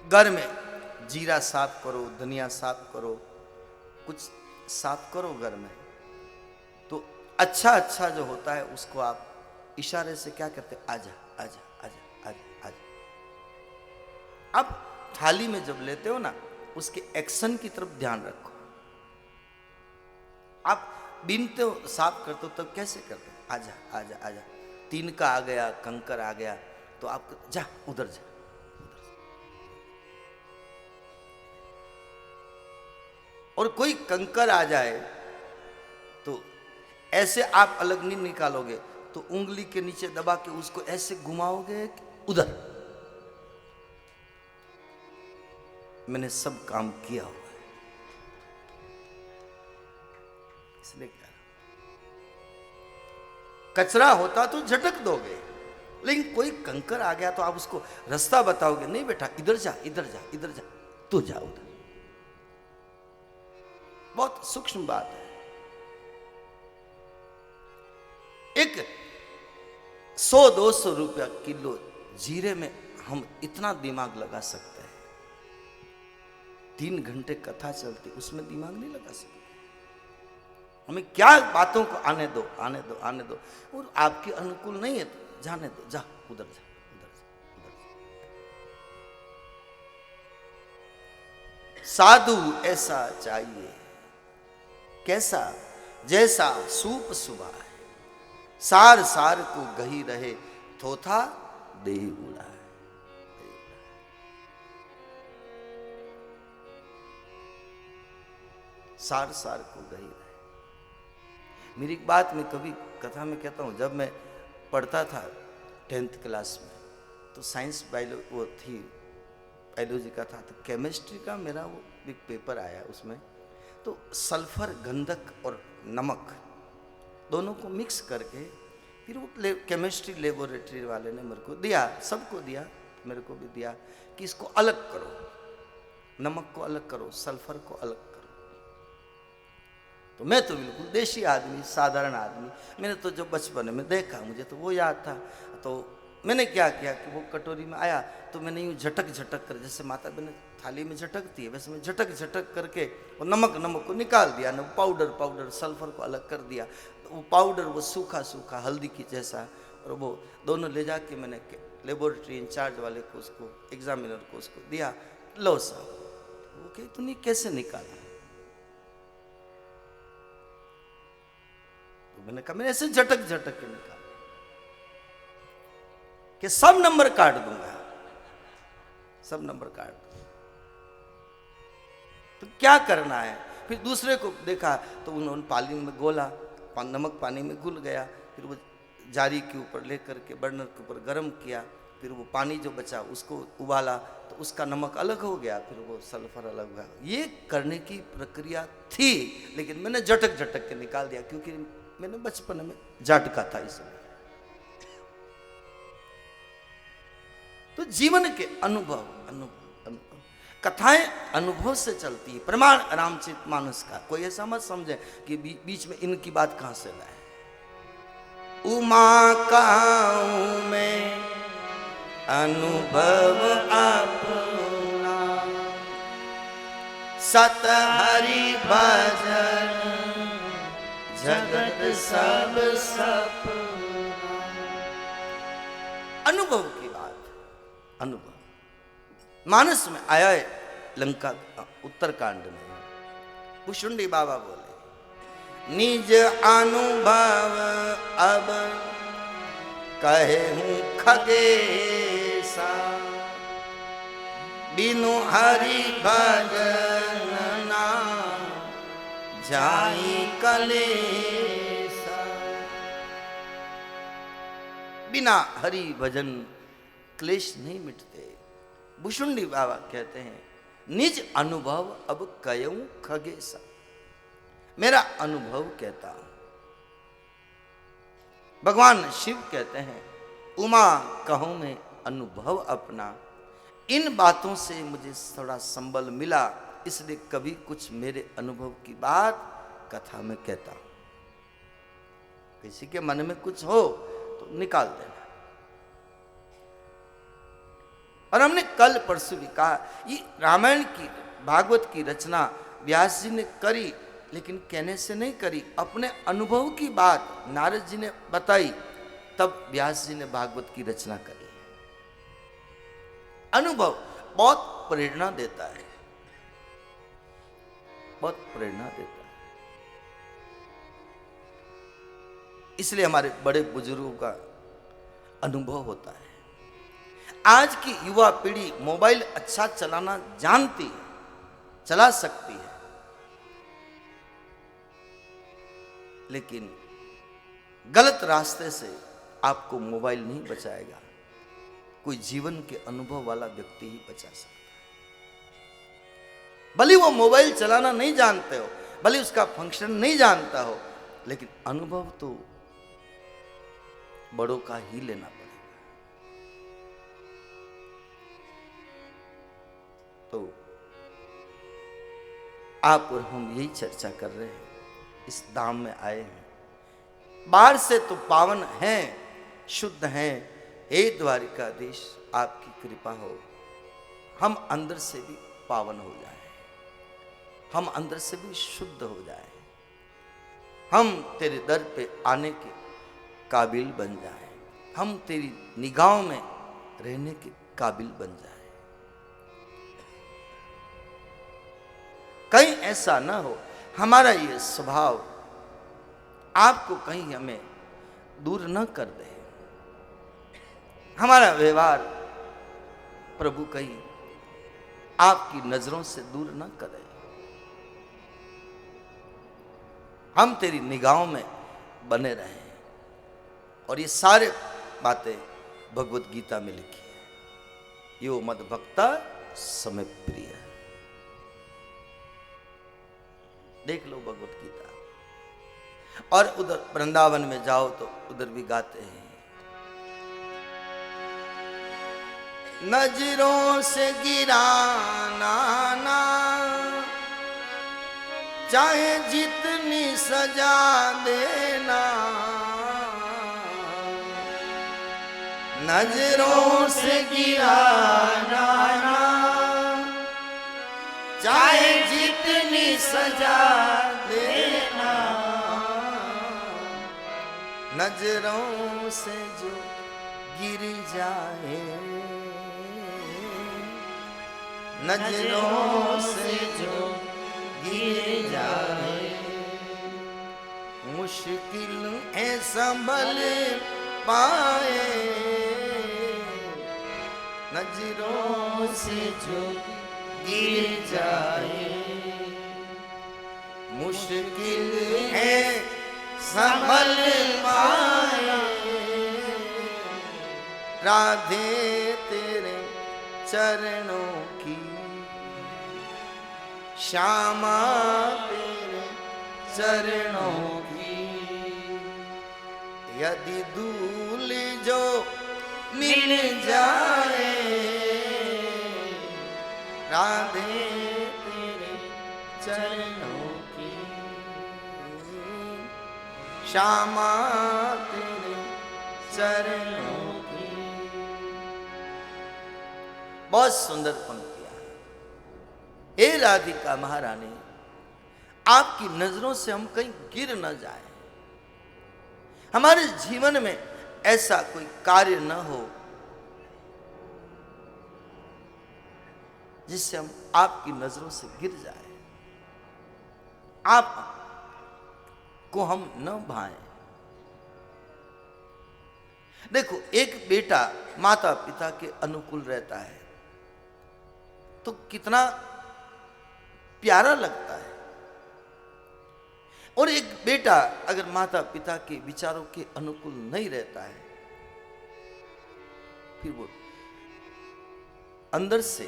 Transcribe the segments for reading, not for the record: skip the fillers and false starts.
घर में जीरा साफ करो, धनिया साफ करो, कुछ साफ करो घर में, तो अच्छा अच्छा जो होता है उसको आप इशारे से क्या कहते हैं, आजा आजा आजा आजा आजा। अब थाली में जब लेते हो ना, उसके एक्शन की तरफ ध्यान रखो। आप बीनते हो, साफ करते हो, तब कैसे करते हो, आजा आजा आजा। तीन का आ गया, कंकर आ गया, तो आप जा उधर जा। और कोई कंकर आ जाए तो ऐसे आप अलग नहीं निकालोगे, तो उंगली के नीचे दबा के उसको ऐसे घुमाओगे उधर। मैंने सब काम किया हुआ है, इसलिए क्या, कचरा होता तो झटक दोगे, लेकिन कोई कंकर आ गया तो आप उसको रास्ता बताओगे, नहीं बेटा इधर जा इधर जा इधर जा, तू जा उधर। बहुत सूक्ष्म बात है। एक 100-200 रुपया किलो जीरे में हम इतना दिमाग लगा सकते हैं। 3 घंटे कथा चलती, उसमें दिमाग नहीं लगा सकते। हमें क्या बातों को आने दो आने दो आने दो, और आपके अनुकूल नहीं है तो जाने दो, जा उधर जा उधर जा उधर जा। साधु ऐसा चाहिए, कैसा, जैसा सूप सुबह, सार सार को गही रहे, थोथा देही उड़ाए। सार सार को गही रहे। मेरी एक बात मैं कभी कथा में कहता हूँ, जब मैं पढ़ता था 10th क्लास में, तो साइंस वो थी, बायोलॉजी का था, तो केमिस्ट्री का मेरा वो एक पेपर आया, उसमें तो सल्फर, गंधक और नमक दोनों को मिक्स करके फिर वो केमिस्ट्री लेबोरेटरी वाले ने मेरे को दिया, सबको दिया, मेरे को भी दिया कि इसको अलग करो, नमक को अलग करो, सल्फर को अलग करो। तो मैं तो बिल्कुल देशी आदमी, साधारण आदमी, मैंने तो जो बचपन में देखा मुझे तो वो याद था। तो मैंने क्या किया कि वो कटोरी में आया तो मैंने यूँ झटक झटक कर, जैसे माता बहन थाली में झटकती है वैसे मैं झटक झटक करके वो नमक को निकाल दिया, ना पाउडर सल्फर को अलग कर दिया। तो वो पाउडर वो सूखा सूखा हल्दी की जैसा, और वो दोनों ले जाके मैंने लेबोरेटरी इंचार्ज वाले को, उसको एग्जामिनर को उसको दिया, लो साहब। वो कहे तूने कैसे निकाला? तो मैंने कहा मैंने ऐसे झटक झटक के निकाला कि सब नंबर काट दूंगा, सब नंबर काट दूंगा। तो क्या करना है? फिर दूसरे को देखा तो उन्होंने पानी में गोला, नमक पानी में घुल गया, फिर वो जारी के ऊपर लेकर के बर्नर के ऊपर गर्म किया, फिर वो पानी जो बचा उसको उबाला तो उसका नमक अलग हो गया, फिर वो सल्फर अलग हुआ। ये करने की प्रक्रिया थी, लेकिन मैंने झटक झटक के निकाल दिया, क्योंकि मैंने बचपन में झटका था इसलिए। तो जीवन के अनुभव कथाएं अनुभव से चलती है। प्रमाण रामचरितमानस का कोई ऐसा मत समझे कि बीच में इनकी बात कहां से लाए। उमा कहूं में अनुभव अपना, सत हरि भजन जगत सब सपना। अनुभव की बात, अनुभव मानस में आया है। लंका उत्तरकांड में भुषुंडी बाबा बोले, निज अनुभव अब कहे हूं खगेसा, बिनु हरि भजन ना जाई कलेसा। बिना हरि भजन क्लेश नहीं मिटते। भुषुंडी बाबा कहते हैं, निज अनुभव अब कयूं खगेसा, मेरा अनुभव कहता हूं। भगवान शिव कहते हैं, उमा कहूं मैं अनुभव अपना, इन बातों से मुझे थोड़ा संबल मिला, इसलिए कभी कुछ मेरे अनुभव की बात कथा में कहता हूं। किसी के मन में कुछ हो तो निकाल देना। और हमने कल परसों भी कहा, ये रामायण की भागवत की रचना व्यास जी ने करी, लेकिन कहने से नहीं करी, अपने अनुभव की बात नारद जी ने बताई, तब व्यास जी ने भागवत की रचना करी। अनुभव बहुत प्रेरणा देता है, बहुत प्रेरणा देता है। इसलिए हमारे बड़े बुजुर्गों का अनुभव होता है। आज की युवा पीढ़ी मोबाइल अच्छा चलाना जानती है, चला सकती है, लेकिन गलत रास्ते से आपको मोबाइल नहीं बचाएगा। कोई जीवन के अनुभव वाला व्यक्ति ही बचा सकता है। भले वो मोबाइल चलाना नहीं जानते हो, भले उसका फंक्शन नहीं जानता हो, लेकिन अनुभव तो बड़ों का ही लेना पड़ेगा। तो आप और हम यही चर्चा कर रहे हैं, इस धाम में आए हैं। बाहर से तो पावन हैं, शुद्ध हैं, हे द्वारिकाधीश आपकी कृपा हो, हम अंदर से भी पावन हो जाए, हम अंदर से भी शुद्ध हो जाए, हम तेरे दर पे आने के काबिल बन जाए, हम तेरी निगाहों में रहने के काबिल बन जाए। कहीं ऐसा ना हो हमारा ये स्वभाव आपको कहीं हमें दूर न कर दे, हमारा व्यवहार प्रभु कहीं आपकी नजरों से दूर न करे। हम तेरी निगाहों में बने रहें। और ये सारे बातें भगवत गीता में लिखी है, यो मद भक्ता समय प्रिय। देख लो भगवत गीता। और उधर वृंदावन में जाओ तो उधर भी गाते हैं, नजरों से गिराना ना, चाहे जितनी सजा देना, नजरों से गिराना ना, चाहे जितनी सजा देना, नजरों से जो गिर जाए, नजरों से जो गिर जाए, मुश्किल है संभल पाए, नजरों से जो गिर जाए, मुश्किल है संभल पाए, राधे तेरे चरणों की, श्यामा तेरे चरणों की, यदि धूल जो मिल जाए, राधे तेरे चरणों की, श्यामा तेरे चरणों की। बहुत सुंदर पंक्तियां हैं। हे राधिका महारानी, आपकी नजरों से हम कहीं गिर न जाए, हमारे जीवन में ऐसा कोई कार्य न हो जिससे हम आपकी नजरों से गिर जाए, आप को हम न भाएं। देखो, एक बेटा माता पिता के अनुकूल रहता है तो कितना प्यारा लगता है, और एक बेटा अगर माता पिता के विचारों के अनुकूल नहीं रहता है, फिर वो अंदर से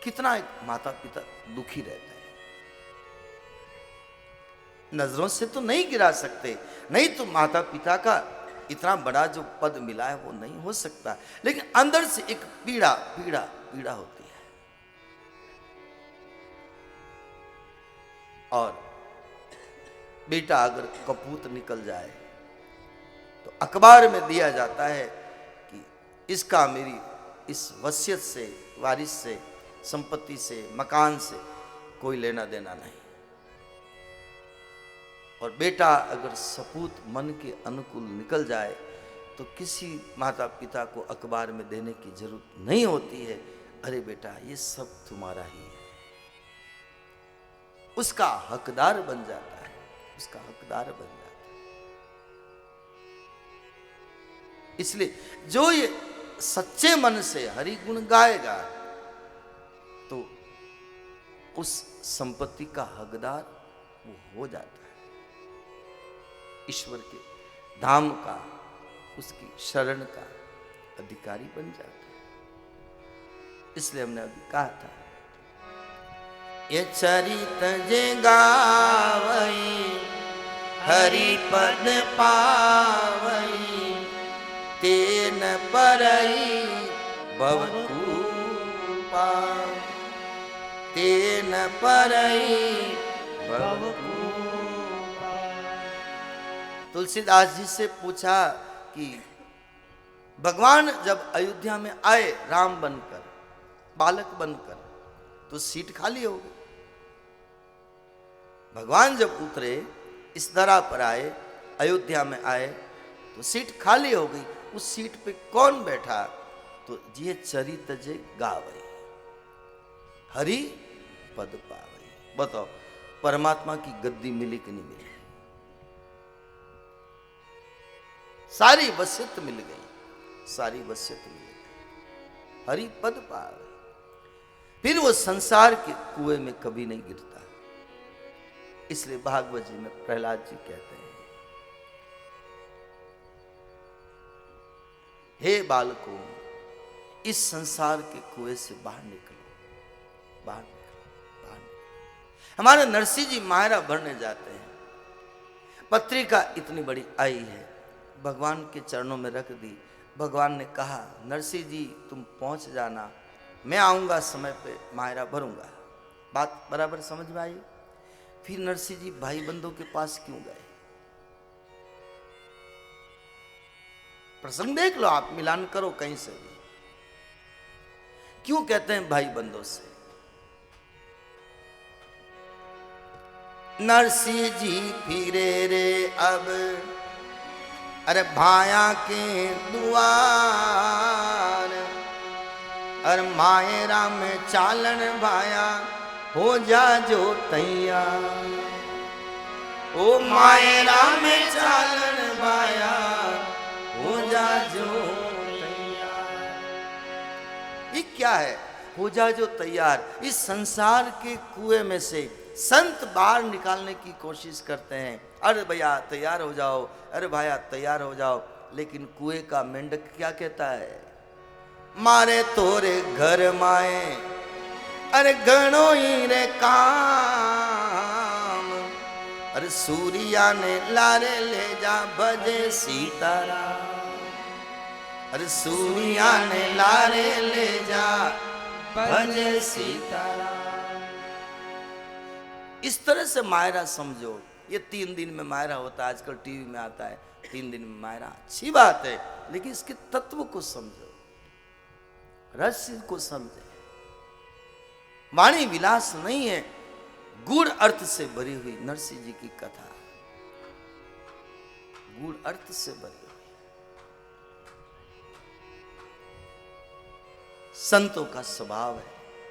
कितना एक माता पिता दुखी रहता है। नजरों से तो नहीं गिरा सकते, नहीं तो माता पिता का इतना बड़ा जो पद मिला है वो नहीं हो सकता, लेकिन अंदर से एक पीड़ा पीड़ा पीड़ा होती है। और बेटा अगर कपूत निकल जाए तो अखबार में दिया जाता है कि इसका मेरी इस वसीयत से, वारिस से, संपत्ति से, मकान से कोई लेना देना नहीं। और बेटा अगर सपूत मन के अनुकूल निकल जाए तो किसी माता पिता को अखबार में देने की जरूरत नहीं होती है। अरे बेटा ये सब तुम्हारा ही है, उसका हकदार बन जाता है, उसका हकदार बन जाता है। इसलिए जो ये सच्चे मन से हरि गुण गाएगा तो उस संपत्ति का हकदार वो हो जाता है, ईश्वर के धाम का, उसकी शरण का अधिकारी बन जाता है। इसलिए हमने अभी कहा था, ये चरित जे गावई हरि पद पावई तेन परई भवकूपा, तेन परई भवकूपा। तुलसीदास जी से पूछा कि भगवान जब अयोध्या में आए राम बनकर, बालक बनकर, तो सीट खाली हो गई। भगवान जब उतरे, इस धरा पर आए, अयोध्या में आए, तो सीट खाली हो गई। उस सीट पे कौन बैठा? तो ये चरित जे गावई हरि पद पावई। बताओ परमात्मा की गद्दी मिली कि नहीं मिली? सारी वसीयत मिल गई, सारी वसीयत मिल गई, हरि पद पावई। फिर वो संसार के कुएं में कभी नहीं गिरता। इसलिए भागवत जी में प्रहलाद जी कहते हैं, हे बालकों इस संसार के कुएं से बाहर निकलो, बाहर निकलो, बाहर निकलो। हमारे नरसिंह जी मायरा भरने जाते हैं, पत्रिका इतनी बड़ी आई है, भगवान के चरणों में रख दी। भगवान ने कहा नरसिंह जी तुम पहुंच जाना, मैं आऊंगा समय पे मायरा भरूंगा। बात बराबर समझ में आई? फिर नरसिंह जी भाई बंधुओं के पास क्यों गए? प्रसंग देख लो आप, मिलान करो कहीं से भी। क्यों कहते हैं भाई बंधुओं से? नरसिंह जी फिरे रे अब अरे भाया के दुआर, अरे मायरा में चालन भाया हो जा जो तैयार। ओ मायरा में चालन भाया हो जा जो तैयार। ये क्या है? हो जा जो तैयार। इस संसार के कुएं में से संत बाहर निकालने की कोशिश करते हैं। अरे भैया तैयार हो जाओ, अरे भाया तैयार हो जाओ। लेकिन कुएं का मेंढक क्या कहता है? मारे तोरे घर माए अरे गणो ही रे काम, अरे सूर्या ने लारे ले जा भजे सीताराम, अरे सूर्या ने लारे ले जा भजे सीताराम। इस तरह से मायरा समझो। ये 3 दिन में मायरा होता है, आजकल टीवी में आता है 3 दिन में मायरा। अच्छी बात है, लेकिन इसके तत्व को समझो, रहस्य को समझे। वाणी विलास नहीं है, गूढ़ अर्थ से भरी हुई नरसिंह जी की कथा, गूढ़ अर्थ से भरी हुई। संतों का स्वभाव है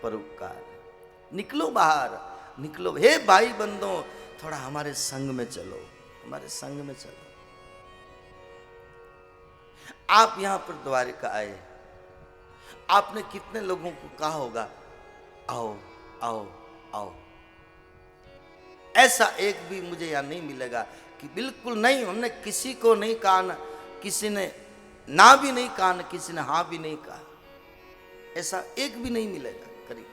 परोपकार। निकलो बाहर, निकलो। हे भाई बंदो थोड़ा हमारे संग में चलो, हमारे संग में चलो। आप यहां पर द्वारिका आए, आपने कितने लोगों को कहा होगा आओ आओ आओ? ऐसा एक भी मुझे यहां नहीं मिलेगा कि बिल्कुल नहीं, हमने किसी को नहीं कहा, ना किसी ने ना भी नहीं कहा, ना किसी ने हाँ भी नहीं कहा। ऐसा एक भी नहीं मिलेगा। करीब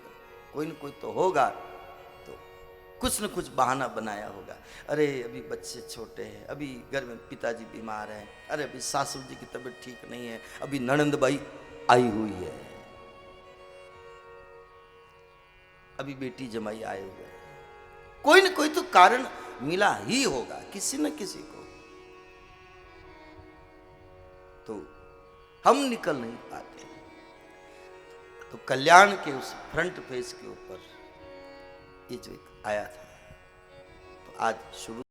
कोई न कोई तो होगा, तो कुछ न कुछ बहाना बनाया होगा। अरे अभी बच्चे छोटे हैं, अभी घर में पिताजी बीमार हैं, अरे अभी सासू जी की तबीयत ठीक नहीं है, अभी ननंदबाई आई हुई है, अभी बेटी जमाई आए हुए हैं। कोई न कोई तो कारण मिला ही होगा किसी न किसी को। तो हम निकल नहीं पाते। तो कल्याण के उस फ्रंट पेज के ऊपर ये जो एक आया था, तो आज शुरू